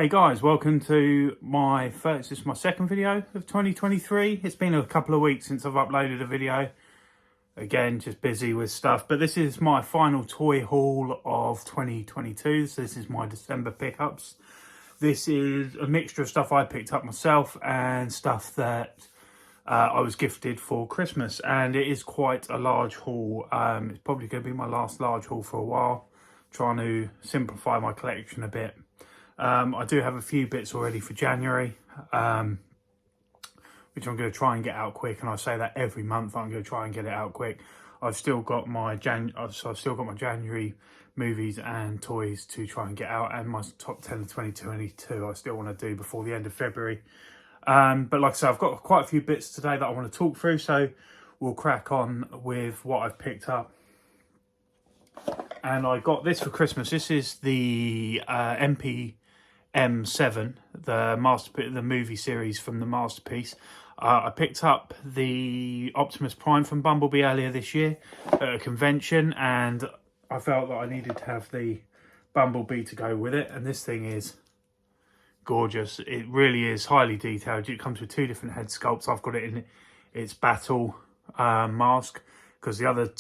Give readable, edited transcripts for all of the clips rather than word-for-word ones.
Hey guys, welcome to this is my second video of 2023. It's been a couple of weeks since I've uploaded a video. Again, just busy with stuff, but this is my final toy haul of 2022. So this is my December pickups. This is a mixture of stuff I picked up myself and stuff that I was gifted for Christmas, and it is quite a large haul. It's probably going to be my last large haul for a while, trying to simplify my collection a bit. I do have a few bits already for January, which I'm going to try and get out quick. And I say that every month, I'm going to try and get it out quick. I've still got my January movies and toys to try and get out, and my top 10 of 2022 I still want to do before the end of February. But like I said, I've got quite a few bits today that I want to talk through, so we'll crack on with what I've picked up. And I got this for Christmas. This is the M7, the movie series from the Masterpiece. I picked up the Optimus Prime from Bumblebee earlier this year at a convention, and I felt that I needed to have the Bumblebee to go with it. And this thing is gorgeous. It really is highly detailed. It comes with two different head sculpts. I've got it in its battle mask, because the other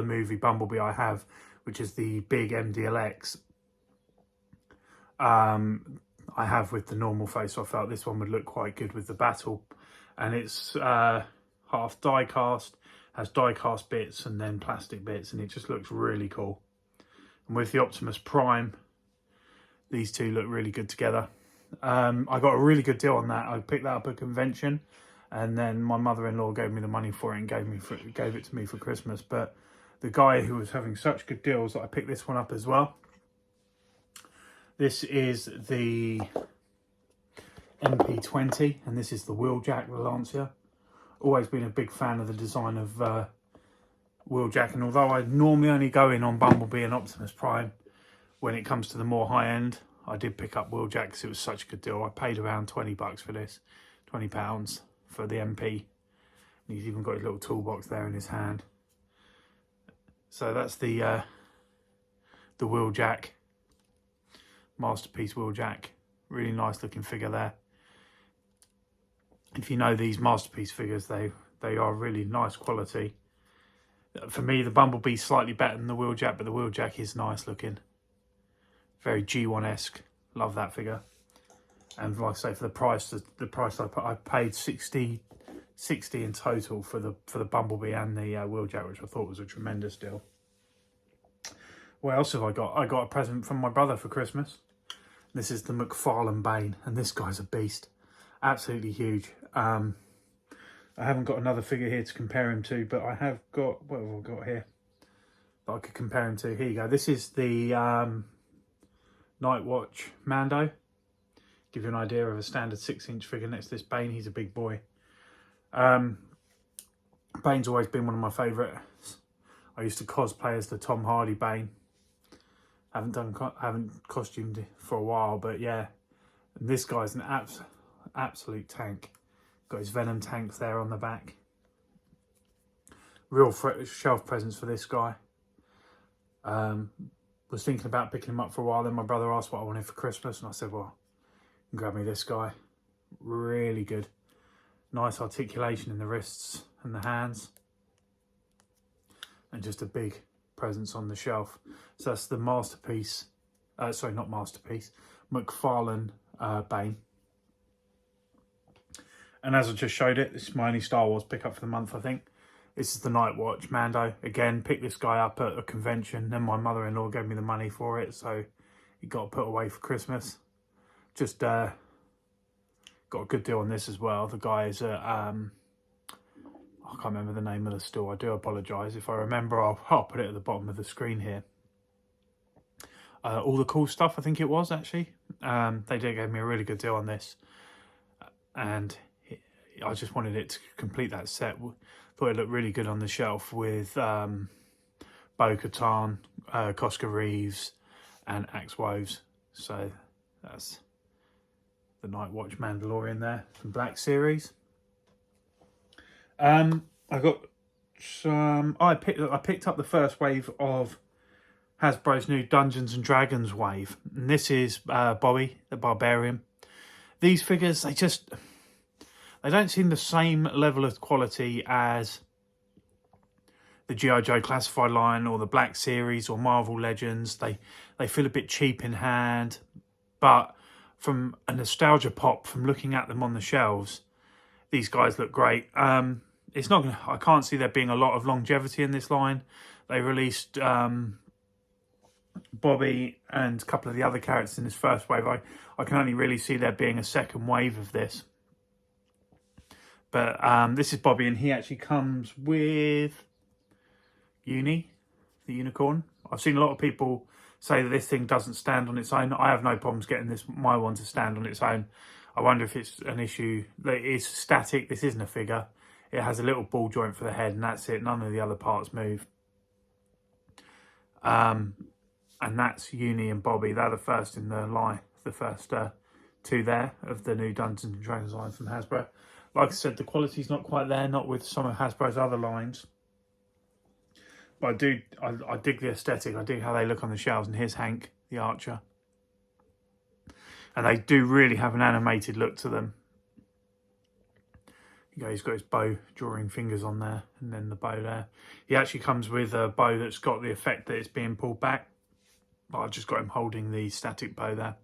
movie Bumblebee I have, which is the big MDLX, I have with the normal face. So I felt this one would look quite good with the battle, and it's half die cast, has die cast bits and then plastic bits, and it just looks really cool. And with the Optimus Prime, these two look really good together. I got a really good deal on that. I picked that up at a convention, and then my mother-in-law gave me the money for it and gave it to me for Christmas. But the guy who was having such good deals that I picked this one up as well. This is the MP20, and this is the Wheeljack Relauncher. Always been a big fan of the design of Wheeljack, and although I normally only go in on Bumblebee and Optimus Prime when it comes to the more high end, I did pick up Wheeljack because it was such a good deal. I paid around $20 for this, £20 for the MP. And he's even got his little toolbox there in his hand. So that's the Wheeljack, Masterpiece Wheeljack. Really nice looking figure there. If you know these Masterpiece figures, they are really nice quality. For me, the Bumblebee's slightly better than the Wheeljack, but the Wheeljack is nice looking. Very G1-esque. Love that figure. And like I say, for the price I paid $60 in total for the Bumblebee and the Wheeljack, which I thought was a tremendous deal. What else have I got? I got a present from my brother for Christmas. This is the McFarlane Bane, and this guy's a beast. Absolutely huge. I haven't got another figure here to compare him to, but I have got, what have I got here that I could compare him to? Here you go. This is the Night Watch Mando. Give you an idea of a standard 6-inch figure next to this Bane. He's a big boy. Bane's always been one of my favourites. I used to cosplay as the Tom Hardy Bane. Haven't costumed for a while, but yeah. And this guy's an absolute tank. Got his Venom tanks there on the back. Real shelf presence for this guy. Was thinking about picking him up for a while. Then my brother asked what I wanted for Christmas, and I said, well, you can grab me this guy. Really good. Nice articulation in the wrists and the hands. And just a big presence on the shelf. So that's the Masterpiece, sorry, not Masterpiece, McFarlane Bane. And as I just showed it, this is my only Star Wars pickup for the month, I think. This is the Night Watch Mando. Again, picked this guy up at a convention. Then my mother-in-law gave me the money for it, so he got put away for Christmas. Just got a good deal on this as well. The guy is I can't remember the name of the store. I do apologise. If I remember, I'll put it at the bottom of the screen here. All the Cool Stuff, I think it was, actually. They did give me a really good deal on this. And I just wanted it to complete that set. Thought it looked really good on the shelf with Bo-Katan, Cosca Reeves and Axe Woves. So that's the Night Watch Mandalorian there from Black Series. I got some. I picked up the first wave of Hasbro's new Dungeons and Dragons wave. And this is Bobby, the Barbarian. These figures, they don't seem the same level of quality as the G.I. Joe Classified line or the Black Series or Marvel Legends. They feel a bit cheap in hand, but from a nostalgia pop, from looking at them on the shelves, these guys look great. It's not gonna, I can't see there being a lot of longevity in this line. They released Bobby and a couple of the other characters in this first wave. I can only really see there being a second wave of this. But this is Bobby, and he actually comes with Uni, the unicorn. I've seen a lot of people say that this thing doesn't stand on its own. I have no problems getting my one to stand on its own. I wonder if it's an issue that it's static. This isn't a figure. It has a little ball joint for the head, and that's it. None of the other parts move. And that's Uni and Bobby. They're the first in the line, the first two there of the new Dungeons and Dragons line from Hasbro. Like I said, the quality's not quite there, not with some of Hasbro's other lines. But I dig the aesthetic. I dig how they look on the shelves. And here's Hank, the archer. And they do really have an animated look to them. He's got his bow drawing fingers on there, and then the bow there. He actually comes with a bow that's got the effect that it's being pulled back. But I just got him holding the static bow there.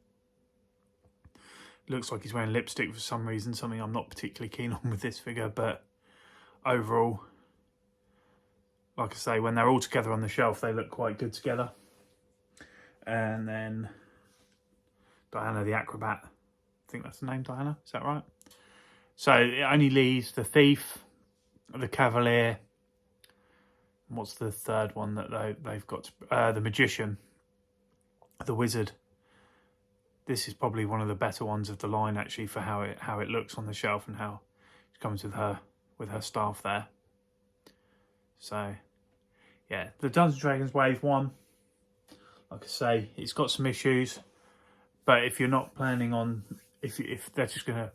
Looks like he's wearing lipstick for some reason, something I'm not particularly keen on with this figure, but overall, like I say, when they're all together on the shelf, they look quite good together. And then Diana the Acrobat. I think that's the name, Diana. Is that right? So it only leaves the Thief, the Cavalier. What's the third one that they've got? The Magician, the Wizard. This is probably one of the better ones of the line, actually, for how it looks on the shelf and how it comes with her staff there. So, yeah, the Dungeons and Dragons Wave 1, like I say, it's got some issues. But if you're not planning on, if they're just going to,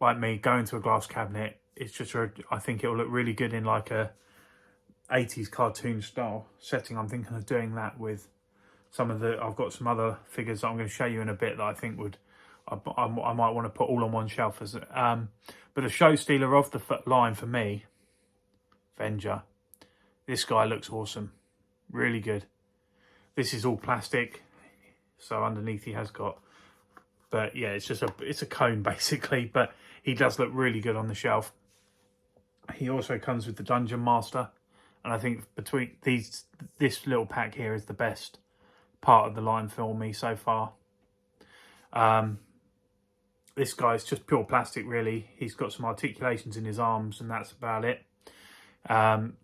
like me, go into a glass cabinet, it's just, I think it'll look really good in like a 80s cartoon style setting. I'm thinking of doing that with some of the, I've got some other figures that I'm going to show you in a bit that I think would, I might want to put all on one shelf. As but the show stealer of the line for me, Venger, this guy looks awesome. Really good. This is all plastic. So underneath he has got, but yeah, it's a cone basically, but he does look really good on the shelf. He also comes with the Dungeon Master. And I think between this little pack here is the best part of the line for me so far. This guy's just pure plastic, really. He's got some articulations in his arms, and that's about it.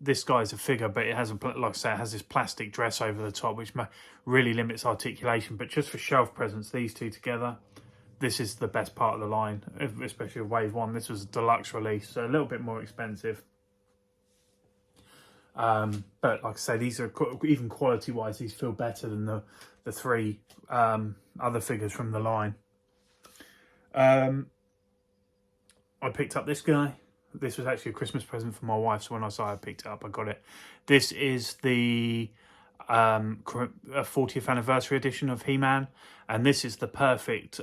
This guy's a figure, but it has, like I say, it has this plastic dress over the top, which really limits articulation. But just for shelf presence, these two together, this is the best part of the line, especially with Wave 1. This was a deluxe release, so a little bit more expensive. But like I say, these are, even quality wise, these feel better than the three other figures from the line. I picked up this guy. This was actually a Christmas present for my wife, so when I saw I picked it up, I got it. This is the 40th anniversary edition of He-Man, and this is the perfect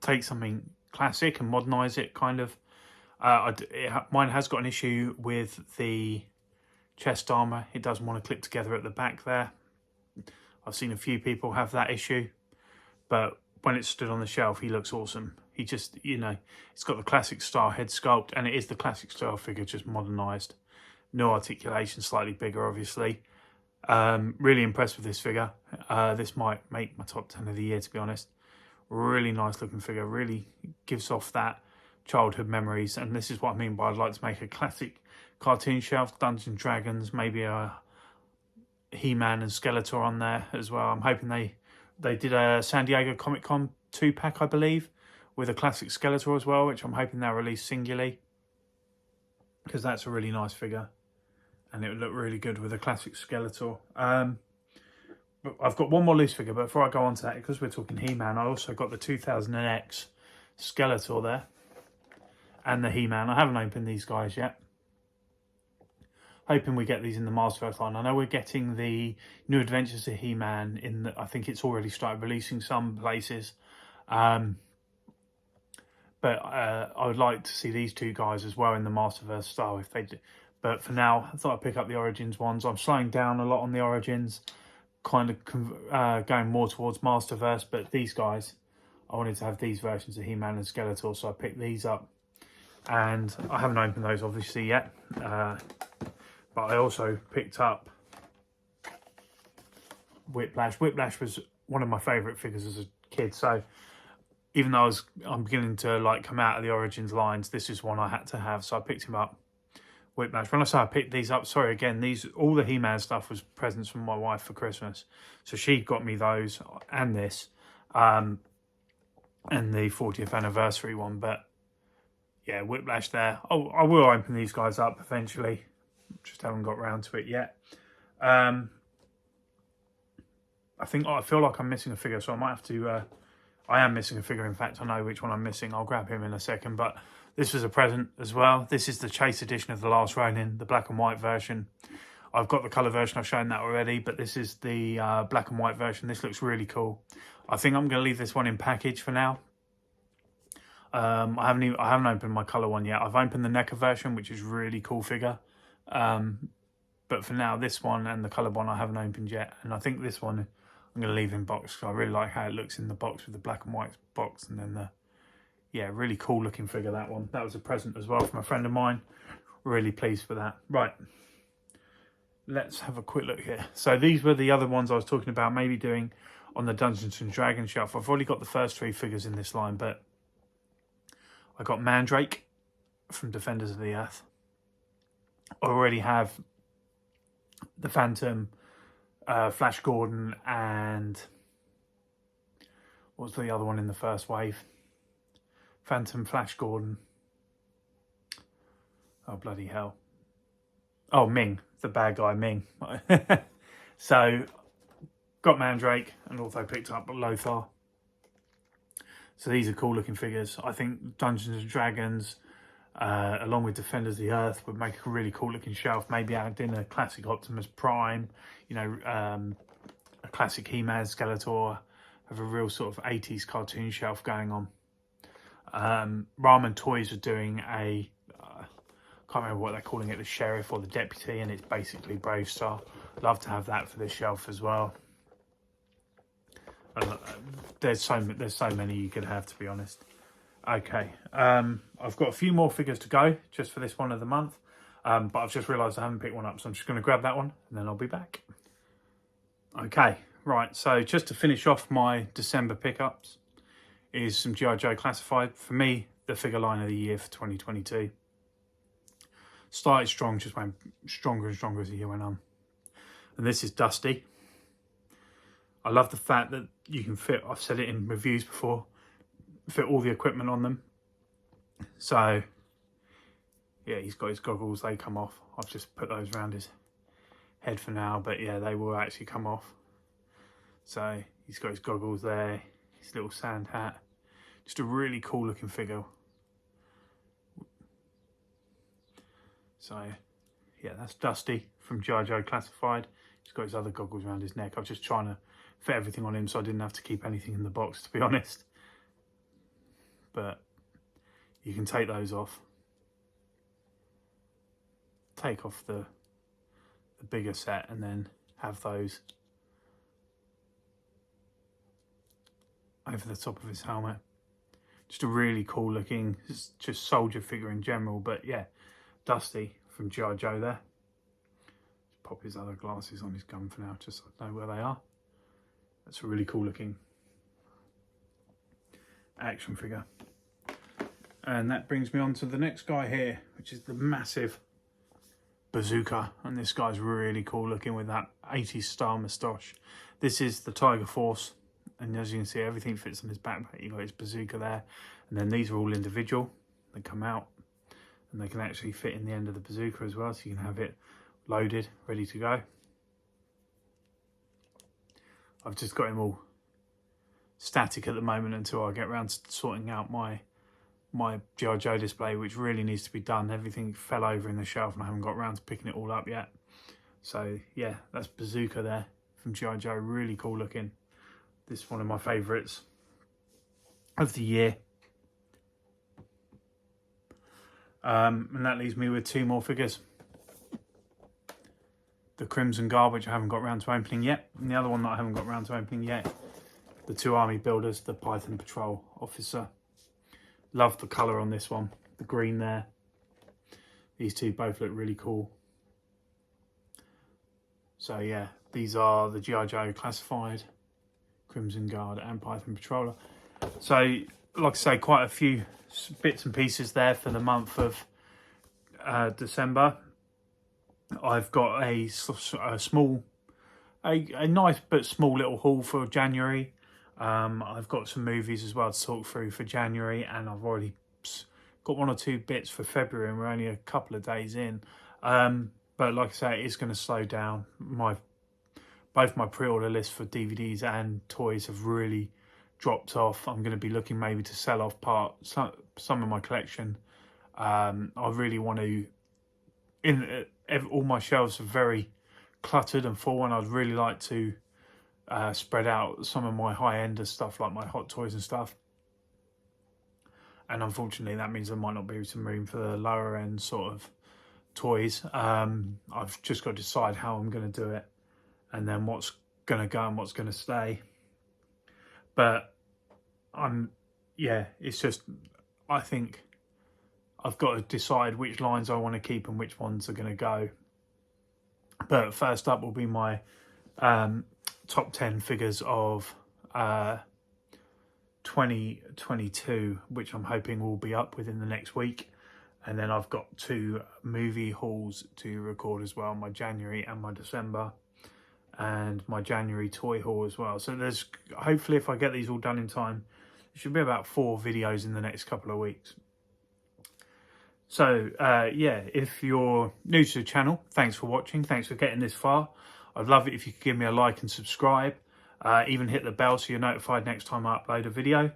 take something classic and modernise it, kind of. Mine has got an issue with the chest armour. It doesn't want to clip together at the back there. I've seen a few people have that issue, but when it's stood on the shelf, he looks awesome. He just, it's got the classic style head sculpt, and it is the classic style figure, just modernised. No articulation, slightly bigger, obviously. Really impressed with this figure. This might make my top 10 of the year, to be honest. Really nice looking figure. Really gives off that childhood memories, and this is what I mean by I'd like to make a classic cartoon shelf, Dungeons and Dragons, maybe a He-Man and Skeletor on there as well. I'm hoping they did a San Diego Comic-Con 2-pack, I believe, with a classic Skeletor as well, which I'm hoping they'll release singularly, because that's a really nice figure and it would look really good with a classic Skeletor. But I've got one more loose figure, but before I go on to that, because we're talking He-Man, I also got the 2000X Skeletor there and the He-Man. I haven't opened these guys yet. hoping we get these in the Masterverse line. I know we're getting the New Adventures of He-Man in the, I think it's already started releasing some places. But I would like to see these two guys as well in the Masterverse style if they do. But for now, I thought I'd pick up the Origins ones. I'm slowing down a lot on the Origins, kind of going more towards Masterverse. But these guys, I wanted to have these versions of He-Man and Skeletor, so I picked these up. And I haven't opened those obviously yet. But I also picked up Whiplash. Whiplash was one of my favourite figures as a kid. So even though I'm beginning to like come out of the Origins lines, this is one I had to have. So I picked him up. Whiplash. When I say I picked these up, sorry again, all the He-Man stuff was presents from my wife for Christmas. So she got me those and this. And the 40th anniversary one. But yeah, Whiplash there. Oh, I will open these guys up eventually. Just haven't got round to it yet. I feel like I'm missing a figure, so I might have to... I am missing a figure. In fact, I know which one I'm missing. I'll grab him in a second. But this was a present as well. This is the Chase edition of The Last Ronin, the black and white version. I've got the colour version. I've shown that already. But this is the black and white version. This looks really cool. I think I'm going to leave this one in package for now. I haven't opened my colour one yet. I've opened the NECA version, which is a really cool figure. But for now, this one and the coloured one I haven't opened yet. And I think this one I'm going to leave in box because I really like how it looks in the box with the black and white box. And then yeah, really cool looking figure, that one. That was a present as well from a friend of mine. Really pleased with that. Right, let's have a quick look here. So these were the other ones I was talking about maybe doing on the Dungeons and Dragons shelf. I've already got the first 3 figures in this line, but I got Mandrake from Defenders of the Earth. I already have the Phantom, Flash Gordon, and what was the other one in the first wave? Phantom, Flash Gordon. Oh, bloody hell. Oh, Ming, the bad guy, Ming. So, got Mandrake and also picked up Lothar. So these are cool looking figures. I think Dungeons and Dragons, along with Defenders of the Earth, would make a really cool looking shelf. Maybe add in a classic Optimus Prime, you know, a classic He-Man, Skeletor, have a real sort of 80s cartoon shelf going on. Ramen Toys are doing a, can't remember what they're calling it, the Sheriff or the Deputy, and it's basically Brave Star. Love to have that for this shelf as well. There's so many you could have, to be honest. Okay, I've got a few more figures to go just for this one of the month, but I've just realised I haven't picked one up, so I'm just going to grab that one and then I'll be back. Okay, right, so just to finish off my December pickups is some G.I. Joe Classified. For me, the figure line of the year for 2022. Started strong, just went stronger and stronger as the year went on. And this is Dusty. I love the fact that you can fit, I've said it in reviews before, fit all the equipment on them. So, yeah, he's got his goggles, they come off. I've just put those around his head for now, but yeah, they will actually come off. So, he's got his goggles there, his little sand hat. Just a really cool looking figure. So, yeah, that's Dusty from G.I. Joe Classified. He's got his other goggles around his neck. I was just trying to fit everything on him so I didn't have to keep anything in the box, to be honest. But you can take those off. Take off the bigger set and then have those over the top of his helmet. Just a really cool looking, just soldier figure in general. But yeah, Dusty from G.I. Joe there. Pop his other glasses on his gun for now, just so I know where they are. That's a really cool looking action figure. And that brings me on to the next guy here, which is the massive Bazooka. And this guy's really cool looking with that 80s style moustache. This is the Tiger Force. And as you can see, everything fits on his backpack. You've got his bazooka there. And then these are all individual. They come out and they can actually fit in the end of the bazooka as well. So you can have it loaded, ready to go. I've just got him all static at the moment until I get around to sorting out my my G.I. Joe display, which really needs to be done. Everything fell over in the shelf and I haven't got around to picking it all up yet. So yeah, that's Bazooka there from G.I. Joe. Really cool looking. This is one of my favourites of the year. And that leaves me with 2 more figures. The Crimson Guard, which I haven't got around to opening yet. And the other one that I haven't got around to opening yet, the 2 army builders, the Python Patrol Officer. Love the colour on this one, the green there. These 2 both look really cool. So yeah, these are the G.I. Joe Classified, Crimson Guard and Python Patroller. So like I say, quite a few bits and pieces there for the month of December. I've got a nice but small little haul for January. I've got some movies as well to talk through for January, and I've already got 1 or 2 bits for February, and we're only a couple of days in. But like I say, it's going to slow down. Both my pre-order lists for DVDs and toys have really dropped off. I'm going to be looking maybe to sell off some of my collection. I really want to. All my shelves are very cluttered and full, and I'd really like to spread out some of my high-end stuff, like my Hot Toys and stuff. And unfortunately, that means there might not be some room for the lower-end sort of toys. I've just got to decide how I'm going to do it, and then what's going to go and what's going to stay. But it's just, I think I've got to decide which lines I want to keep and which ones are going to go. But first up will be my top 10 figures of 2022, which I'm hoping will be up within the next week. And then I've got 2 movie hauls to record as well, my January and my December, and my January toy haul as well. So there's, hopefully if I get these all done in time, there should be about 4 videos in the next couple of weeks. So yeah, if you're new to the channel, thanks for watching. Thanks for getting this far. I'd love it if you could give me a like and subscribe. Even hit the bell so you're notified next time I upload a video.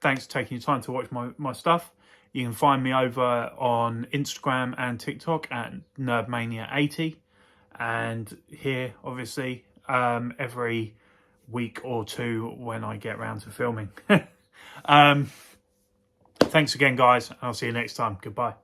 Thanks for taking your time to watch my stuff. You can find me over on Instagram and TikTok at NerdMania80. And here, obviously, every week or 2 when I get around to filming. Thanks again, guys. I'll see you next time. Goodbye.